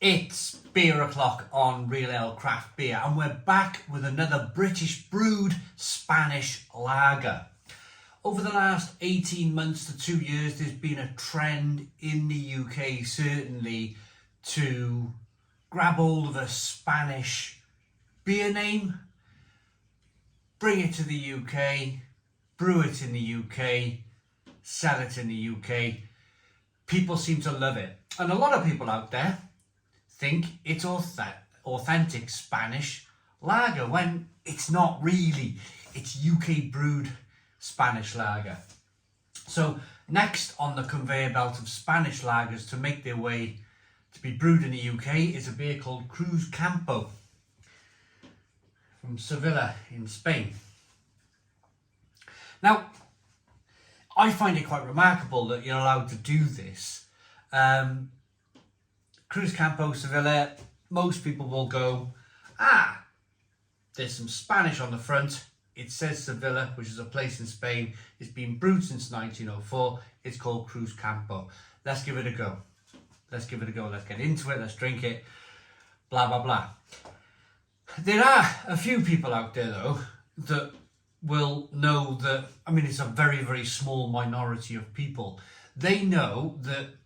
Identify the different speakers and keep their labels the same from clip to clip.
Speaker 1: It's beer o'clock on Real Ale Craft Beer, and we're back with another British brewed Spanish lager. Over the last 18 months to 2 years, there's been a trend in the UK, certainly, to grab hold of a Spanish beer name, bring it to the UK, brew it in the UK, sell it in the UK. People seem to love it. And a lot of people out there think it's authentic Spanish lager when it's not really. It's UK brewed Spanish lager. So next on the conveyor belt of Spanish lagers to make their way to be brewed in the UK is a beer called Cruzcampo from Sevilla in Spain. Now, I find it quite remarkable that you're allowed to do this. Cruzcampo Sevilla, most people will go, there's some Spanish on the front. It says Sevilla, which is a place in Spain. It's been brewed since 1904. It's called Cruzcampo. Let's give it a go. Let's give it a go. Let's get into it. Let's drink it. Blah, blah, blah. There are a few people out there, though, that will know that, it's a very, very small minority of people. They know that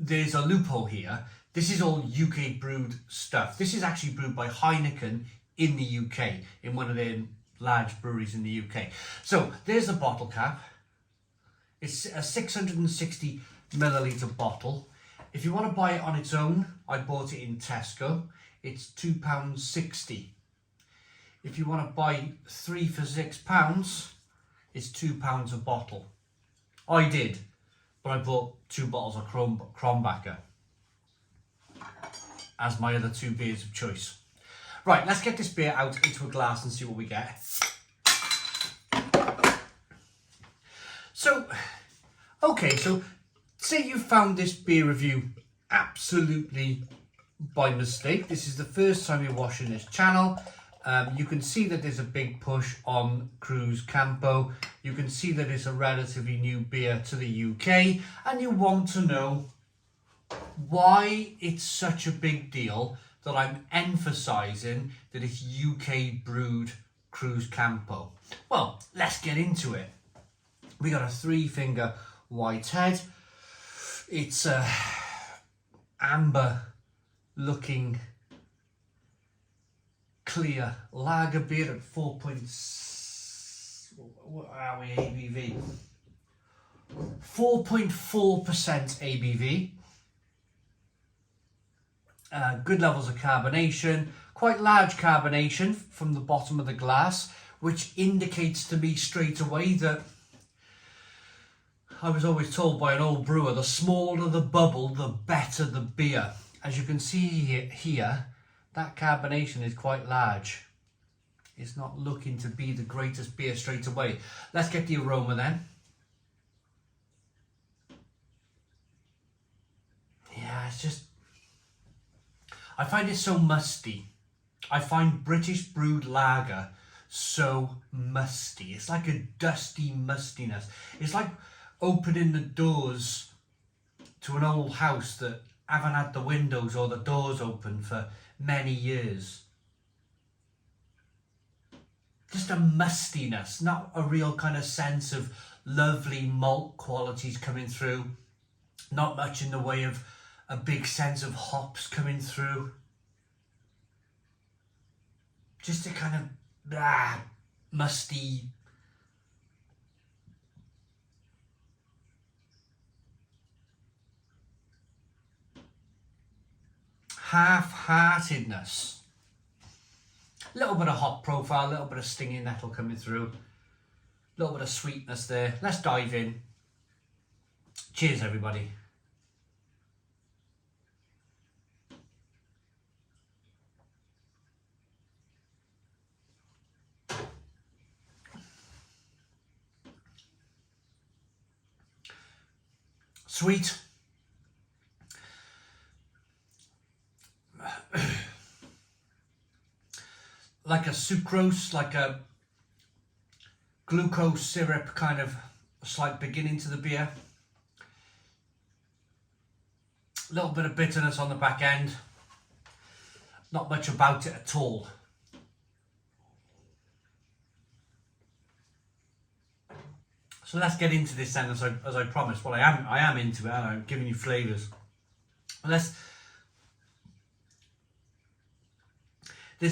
Speaker 1: there's a loophole here. This is all UK brewed stuff. This is actually brewed by Heineken in the UK, in one of their large breweries in the UK. So there's the bottle cap. It's a 660 milliliter bottle. If you want to buy it on its own, I bought it in Tesco. It's £2.60. If you want to buy 3 for £6, it's £2 a bottle. I did, but I bought 2 bottles of Krombacher as my other 2 beers of choice. Right, let's get this beer out into a glass and see what we get. So say you found this beer review absolutely by mistake. This is the first time you're watching this channel. You can see that there's a big push on Cruzcampo. You can see that it's a relatively new beer to the UK, and you want to know why it's such a big deal that I'm emphasising that it's UK brewed Cruzcampo. Well, let's get into it. We got a 3-finger white head. It's a amber looking clear lager beer at 4. What are we ABV? 4.4% ABV. Good levels of carbonation, quite large carbonation from the bottom of the glass, which indicates to me straight away that I was always told by an old brewer, the smaller the bubble, the better the beer. As you can see here, that carbonation is quite large. It's not looking to be the greatest beer straight away. Let's get the aroma then. Yeah, it's just, I find it so musty. I find British brewed lager so musty. It's like a dusty mustiness. It's like opening the doors to an old house that haven't had the windows or the doors open for many years. Just a mustiness, not a real kind of sense of lovely malt qualities coming through. Not much in the way of a big sense of hops coming through. Just a kind of musty, half-heartedness. A little bit of hop profile, a little bit of stinging nettle coming through, a little bit of sweetness there. Let's dive in. Cheers, everybody. Sweet. Like a sucrose, like a glucose syrup kind of slight beginning to the beer. A little bit of bitterness on the back end. Not much about it at all. So let's get into this then, as I promised. Well, I am into it, and I'm giving you flavours. There's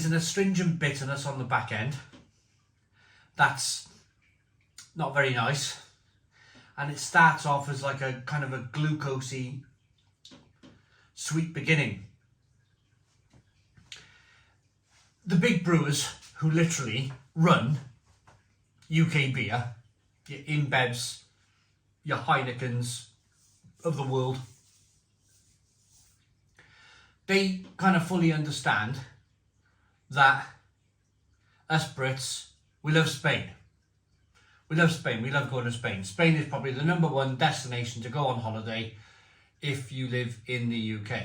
Speaker 1: an astringent bitterness on the back end. That's not very nice. And it starts off as like a kind of a glucosey sweet beginning. The big brewers who literally run UK beer, your InBevs, your Heinekens of the world, they kind of fully understand that us Brits, we love Spain. We love Spain. We love going to Spain. Spain is probably the number one destination to go on holiday if you live in the UK.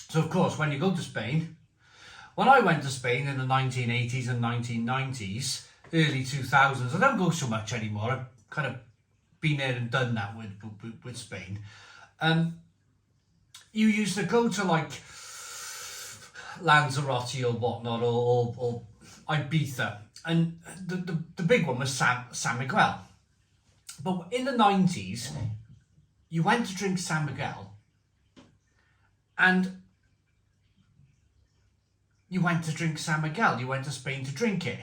Speaker 1: So, of course, when you go to Spain, when I went to Spain in the 1980s and 1990s, early 2000s, I don't go so much anymore. I've kind of been there and done that with Spain. You used to go to like Lanzarote or whatnot, or Ibiza, and the big one was San Miguel. But in the 90s, you went to drink San Miguel, and you went to drink San Miguel. You went to Spain to drink it.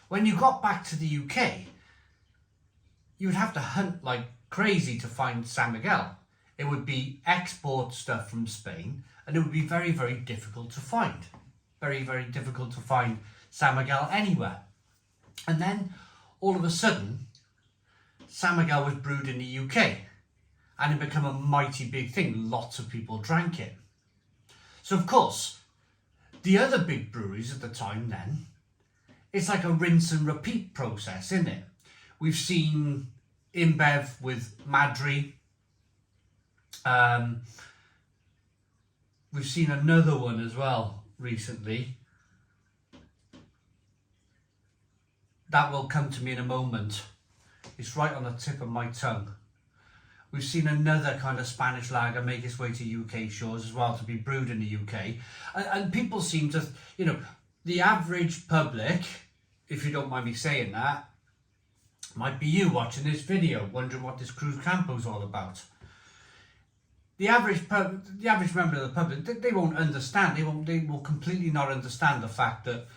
Speaker 1: When you got back to the UK, you would have to hunt like crazy to find San Miguel. It would be export stuff from Spain, and it would be very, very difficult to find. Very, very difficult to find San Miguel anywhere. And then, all of a sudden, San Miguel was brewed in the UK, and it became a mighty big thing. Lots of people drank it. So, of course, the other big breweries at the time then, it's like a rinse and repeat process, isn't it? We've seen InBev with Madri. We've seen another one as well recently. That will come to me in a moment. It's right on the tip of my tongue. We've seen another kind of Spanish lager make its way to UK shores as well, to be brewed in the UK. And people seem to, you know, the average public, if you don't mind me saying that, might be you watching this video, wondering what this Cruzcampo is all about. The average member of the public, they won't understand. They will completely not understand the fact that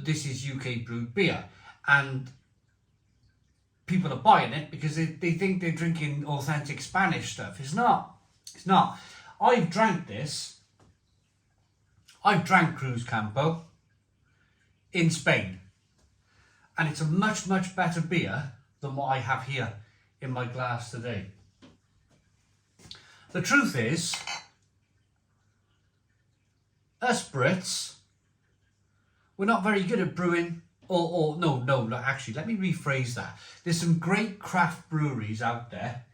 Speaker 1: this is UK brewed beer, and people are buying it because they think they're drinking authentic Spanish stuff. It's not. It's not. I've drank this. I've drank Cruzcampo in Spain, and it's a much, much better beer than what I have here in my glass today. The truth is, us Brits, we're not very good at brewing, no, actually, let me rephrase that. There's some great craft breweries out there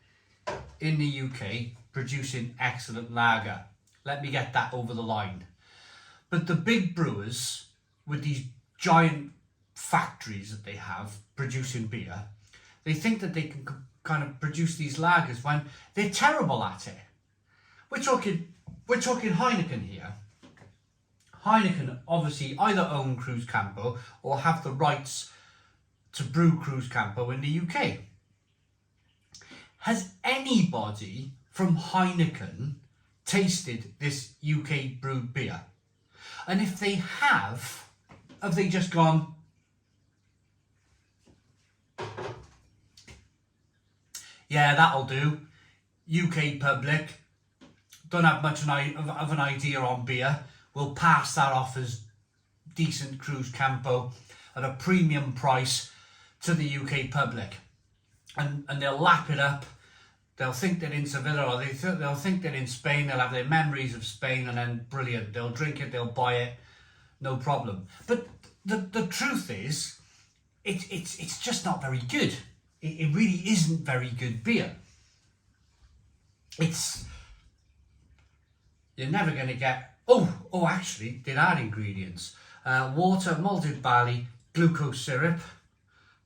Speaker 1: in the UK producing excellent lager. Let me get that over the line. But the big brewers with these giant factories that they have producing beer, they think that they can kind of produce these lagers when they're terrible at it. We're talking Heineken here. Heineken obviously either own Cruzcampo or have the rights to brew Cruzcampo in the UK. Has anybody from Heineken tasted this UK brewed beer? And if they have they just gone, yeah, that'll do. UK public don't have much of an idea on beer. We'll pass that off as decent Cruzcampo at a premium price to the UK public. And they'll lap it up. They'll think they're in Sevilla, or they'll think they're in Spain. They'll have their memories of Spain, and then brilliant. They'll drink it, they'll buy it, no problem. But the truth is, it's just not very good. It really isn't very good beer. You're never going to get... Oh, actually, they'd add ingredients. Water, malted barley, glucose syrup,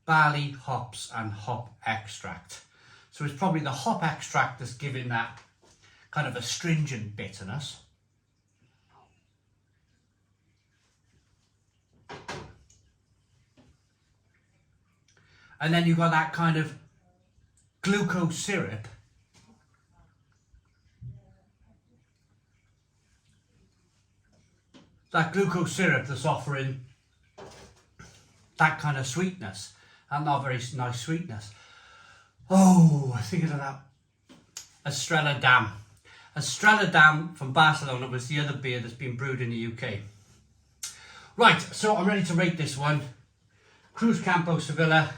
Speaker 1: barley, hops, and hop extract. So it's probably the hop extract that's giving that kind of astringent bitterness. And then you've got that kind of glucose syrup. That glucose syrup that's offering that kind of sweetness, and not very nice sweetness. Oh, I'm thinking of that Estrella Damm. Estrella Damm from Barcelona was the other beer that's been brewed in the UK. Right, so I'm ready to rate this one. Cruzcampo Sevilla,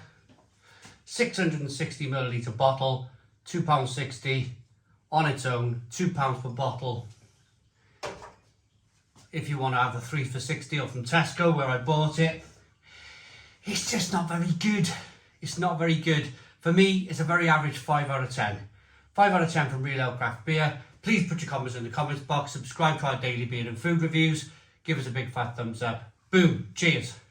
Speaker 1: 660 milliliter bottle, £2.60 on its own, £2 per bottle. If you want to have a 3 for £60 or from Tesco where I bought it. It's just not very good. It's not very good. For me, it's a very average 5 out of 10. 5 out of 10 from Real Ale Craft Beer. Please put your comments in the comments box. Subscribe to our daily beer and food reviews. Give us a big fat thumbs up. Boom. Cheers.